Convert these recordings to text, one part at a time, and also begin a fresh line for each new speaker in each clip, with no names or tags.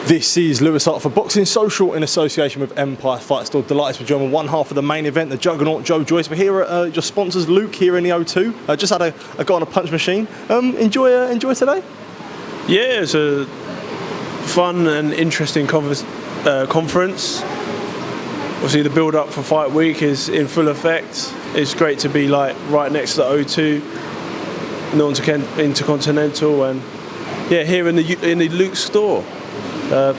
This is Lewis Hart for Boxing Social in association with Empire Fight Store. Delighted to join one half of the main event, the Juggernaut Joe Joyce. We're here at your sponsors, Luke, here in the O2. Just had a go on a punch machine. Enjoy today?
Yeah, it's a fun and interesting conference. Obviously, the build-up for Fight Week is in full effect. It's great to be right next to the O2, in the Intercontinental, and yeah, here in the Luke store.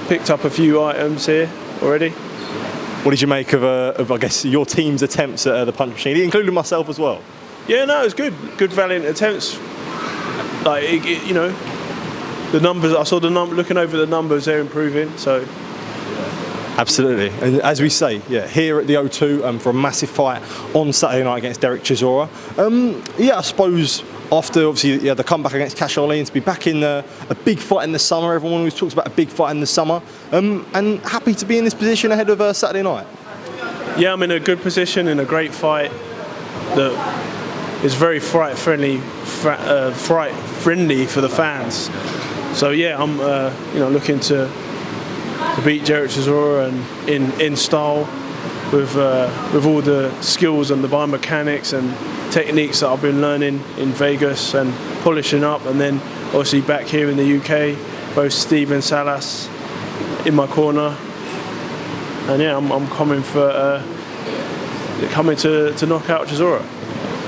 Picked up a few items here already.
What did you make of I guess, your team's attempts at the punch machine, including myself as well?
Yeah, no, it was good. Good, valiant attempts. The numbers. I saw looking over the numbers, they're improving. So.
Absolutely, and as we say, yeah, here at the O2 for a massive fight on Saturday night against Derek Chisora. I suppose after obviously the comeback against Cash Arlene, to be back in a big fight in the summer. Everyone always talks about a big fight in the summer, and happy to be in this position ahead of Saturday night.
Yeah, I'm in a good position in a great fight that is very fright friendly for the fans. So yeah, I'm looking to beat Derek Chisora and in style with all the skills and the biomechanics and techniques that I've been learning in Vegas and polishing up, and then obviously back here in the UK, both Steve and Salas in my corner, and yeah, I'm coming to knock out Chisora.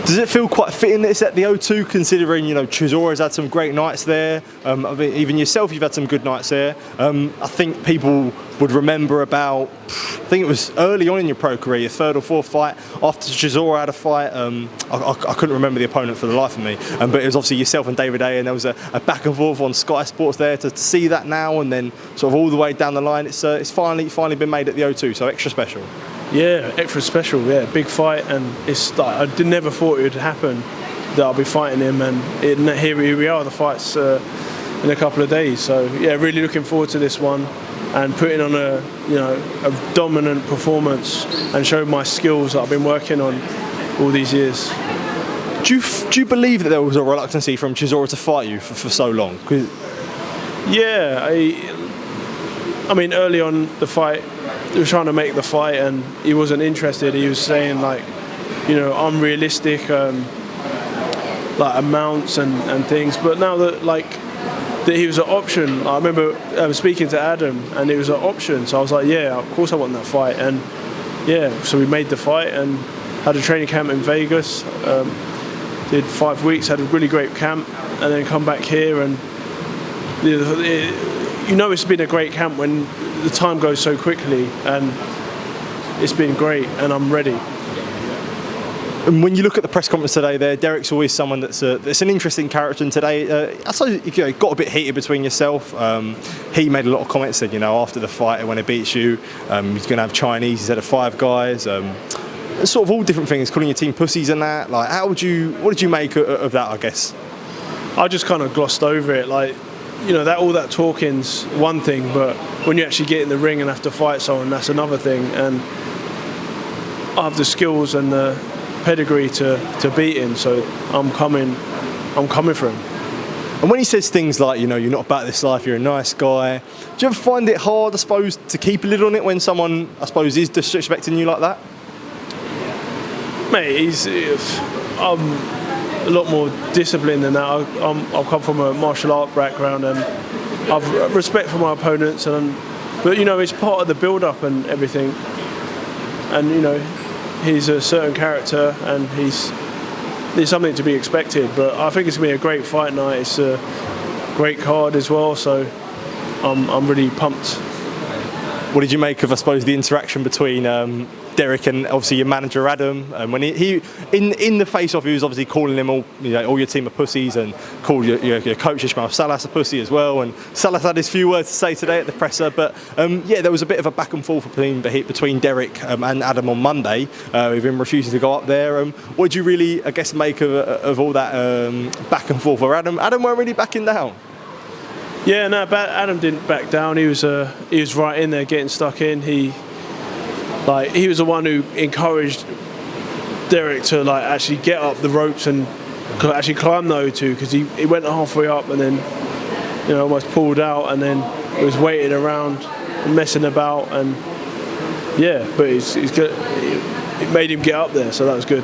Does it feel quite fitting that it's at the O2, considering Chisora's had some great nights there? I mean, even yourself, you've had some good nights there. I think people would remember about, I think it was early on in your pro career, your third or fourth fight after Chisora had a fight. I couldn't remember the opponent for the life of me, but it was obviously yourself and David A, and there was a back and forth on Sky Sports there. To see that now and then sort of all the way down the line, it's finally been made at the O2, so extra special.
Yeah, extra special. Yeah, big fight, and it's I never thought it would happen that I'll be fighting him, and here we are. The fight's in a couple of days, so yeah, really looking forward to this one and putting on a dominant performance and showing my skills that I've been working on all these years.
Do you believe that there was a reluctancy from Chisora to fight you for so long?
Yeah, I mean, early on the fight, he was trying to make the fight and he wasn't interested. He was saying unrealistic amounts and things. But now that he was an option, I remember speaking to Adam and it was an option. So I was like, yeah, of course I want that fight. And yeah, so we made the fight and had a training camp in Vegas. Did 5 weeks, had a really great camp, and then come back here and it's been a great camp when the time goes so quickly, and it's been great, and I'm ready.
And when you look at the press conference today, Derek's always someone that's an interesting character. And today, I suppose it got a bit heated between yourself. He made a lot of comments, said after the fight when he beats you, he's going to have Chinese instead of Five Guys. Sort of all different things, calling your team pussies and that. What did you make of that? I guess
I just kind of glossed over it. All that talking's one thing, but when you actually get in the ring and have to fight someone, that's another thing. And I have the skills and the pedigree to beat him, so I'm coming for him.
And when he says things like, you're not about this life, you're a nice guy, do you ever find it hard, I suppose, to keep a lid on it when someone, I suppose, is disrespecting you like that?
Mate, I'm a lot more disciplined than that. I've come from a martial art background, and I've respect for my opponents, but it's part of the build-up and everything. And he's a certain character, and there's something to be expected. But I think it's gonna be a great fight night. It's a great card as well, so I'm really pumped.
What did you make of, I suppose, the interaction between Derek and obviously your manager Adam? When he in the face-off, he was obviously calling them all your team are pussies, and called your coach Ishmael Salas a pussy as well. And Salas had his few words to say today at the presser, but there was a bit of a back and forth between Derek and Adam on Monday, with him refusing to go up there. What did you really, I guess, make of all that back and forth? Where Adam weren't really backing down?
Yeah, no, Adam didn't back down. He was right in there, getting stuck in. He was the one who encouraged Derek to actually get up the ropes and actually climb the O2, because he went halfway up and then almost pulled out, and then was waiting around, and messing about, and yeah, but he's good. It made him get up there, so that was good.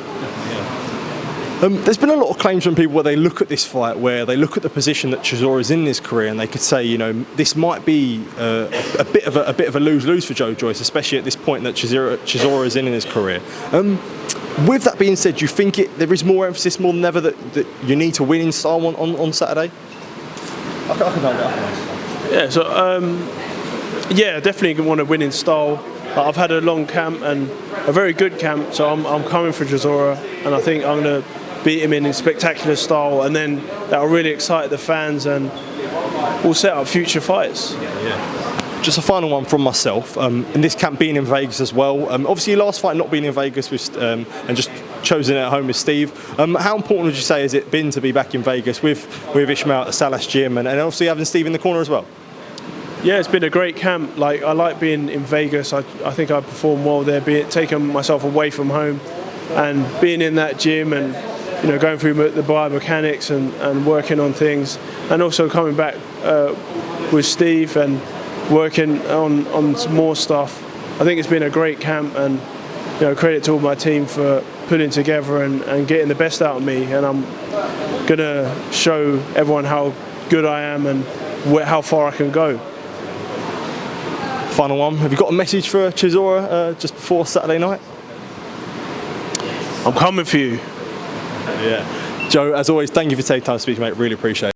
There's been a lot of claims from people where they look at this fight, where they look at the position that Chisora's in his career, and they could say, you know, this might be a bit of a lose-lose for Joe Joyce, especially at this point that Chisora's in his career. With that being said, do you think there is more emphasis more than ever that you need to win in style on Saturday? I can hold that.
Yeah, so yeah, definitely want to win in style. I've had a long camp and a very good camp, so I'm coming for Chisora, and I think I'm going to beat him in spectacular style, and then that'll really excite the fans and we'll set up future fights.
Just a final one from myself, and this camp being in Vegas as well. Obviously, your last fight not being in Vegas with, and just chosen at home with Steve. How important would you say has it been to be back in Vegas with Ishmael at the Salas gym, and obviously having Steve in the corner as well?
Yeah, it's been a great camp. Like, I like being in Vegas. I think I performed well there, taking myself away from home and being in that gym, and you know, going through the biomechanics and working on things, and also coming back with Steve and working on some more stuff. I think it's been a great camp, and you know, credit to all my team for putting together and getting the best out of me, and I'm gonna show everyone how good I am and how far I can go.
Final one, have you got a message for Chisora just before Saturday night?
I'm coming for you.
Yeah. Joe, as always, thank you for taking time to speak, mate. Really appreciate it.